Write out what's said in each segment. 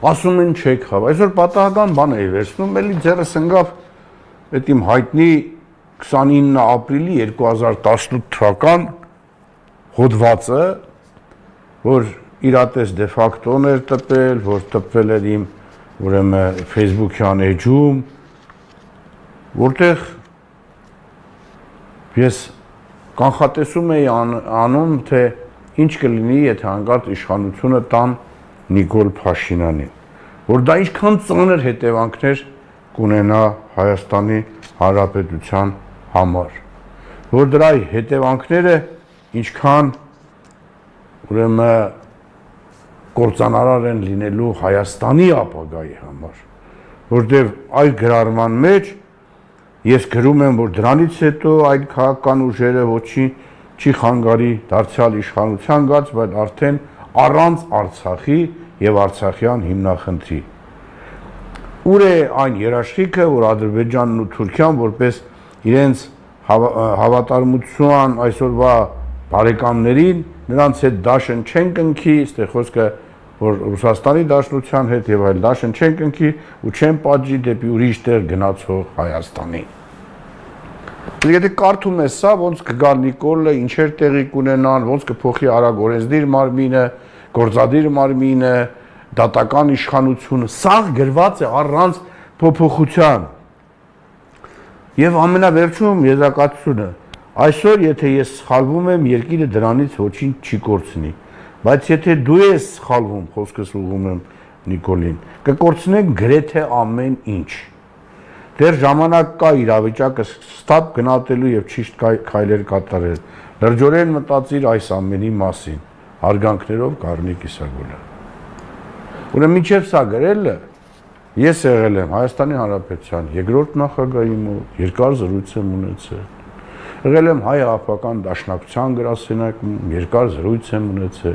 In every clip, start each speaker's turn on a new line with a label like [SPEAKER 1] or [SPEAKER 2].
[SPEAKER 1] ասում են չեք խավ, այսօր պատահական բան էի վերցնում, էլի ձեռս ընկավ այդ իմ հայտնի 29 ապրիլի 2018 թվական հոդվածը, որ իրատես դե ֆակտոն էր տպել, որ տպվել էր իմ ուրեմն Facebook-յան էջում, որտեղ ես կանխատեսում էի անում, թե ինչ կլինի, եթե հանկարծ իշխանությունը տան Նիկոլ Փաշինյանին, որ դա ինչքան ծանր հետևանքներ կունենա Հայաստանի Հանրապետության համար, որ դրա հետևանքները ինչքան ուրեմն կործանարար են լինելու Հայաստանի ապագայի համար, որտեղ այդ գրառման մեջ ես գրում եմ, որ դրանից հետո այդ քաղաքական ուժերը ոչինչ չի խանգարի դարձյալ իշխանության գած, բայց արդեն առանց Արցախի եւ արցախյան հիմնախնդրի։ Ուր է այն երաշխիքը, որ Ադրբեջանն ու Թուրքիան որպես իրենց հավատարմության այսօրվա բարեկամներին նրանց հետ դաշն չեն կնքի, այստեղ խոսքը որ Ռուսաստանի Դաշնության հետ եւ այլ դաշն չեն կնքի ու չեն պատժի դեպի ուրիշ տեղ գնացող Հայաստանին։ Եթե կարդում ես սա, ոնց կգա Նիկոլը, ինչեր տեղի կունենան, ոնց կփոխի Արագ օրենսդիր մարմինը, գործադիր մարմինը, դատական իշխանությունը, սա գրված է առանց փոփոխության։ Եվ ամենավերջում եզրակացությունը, այսօր եթե ես սխալվում եմ, երկիրը դրանից ոչինչ չի կորցնի, բայց եթե դու ես սխալվում, խոսքս ուղղում եմ Նիկոլին, կկորցնեք գրեթե ամեն ինչ։ Դեռ ժամանակ կա իրավիճակը ստապ գնահատելու եւ ճիշտ քայլեր կատարել։ Լրջորեն մտածիր այս ամենի մասին, հարգանքներով Կարնիկ Իսագուլյան։ Ուրեմն մինչև սա գրելը ես եղել եմ Հայաստանի Հանրապետության երկրորդ նախագահի մոտ, երկար զրույց եմ ունեցել։ Եղել եմ Հայ-Աղբական Դաշնակցության գրասենյակում, երկար զրույց եմ ունեցել։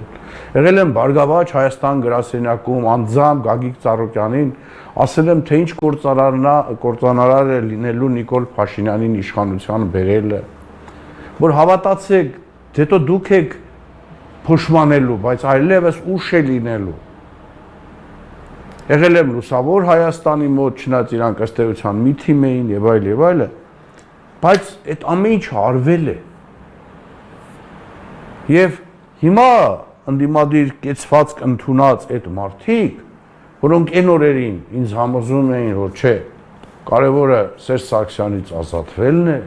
[SPEAKER 1] Եղել եմ Բարգավաճ Հայաստան գրասենյակում, անձամբ Գագիկ Ծառուկյանին ասել եմ, թե ինչ կործանարար է լինելու Նիկոլ Փաշինյանին իշխանության բերելը, որ հավատացեք, հետո դուք եք փոշմանելու, բայց այլևս ուշ է լինելու։ Եղել եմ Լուսավոր Հայաստանի մոտ, չնայած իրանք ըստ էության մի թիմ էին եւ այլը, բայց այդ ամեն ինչը արվել է։ Եվ հիմա ընդդիմադիր կեցվածք ընդունած այդ մարդիկ, որոնք այն օրերին ինձ համոզում էին, որ չէ, կարևորը Սերժ Սարգսյանից ազատվելն է,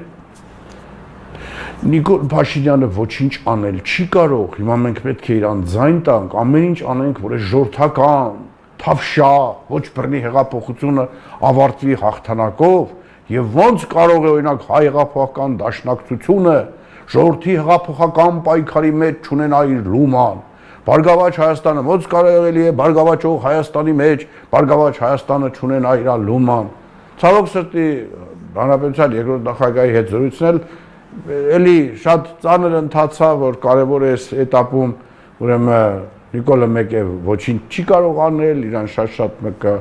[SPEAKER 1] Նիկոլ Փաշինյանը ոչինչ անել չի կարող, հիմա մենք պետք է իրան ձայն տանք, ամեն ինչ անենք, որ է ժողովրդական, թավշյա, ոչ բռնի հեղափոխությունը ավարտվի հաղթանակով, եւ ոնց կարող է օրինակ հայ-հեղափոխական դաշնակցությունը ժողովրդի հեղափոխական պայքարի մեջ չունենա իր լուման, Բարգավաճ Հայաստանը ոնց կարելի է Բարգավաճող Հայաստանի մեջ Բարգավաճ Հայաստանը չունենա իր լուման։ Ցավոք սրտի Հանրապետության երկրորդ նախագահի հետ զրույցն էլի շատ ծանր ընթացավ, որ կարևոր է այս этаպում ուրեմն Նիկոլը մեկ է ոչինչ չի կարող անել, իրան շատ մեկը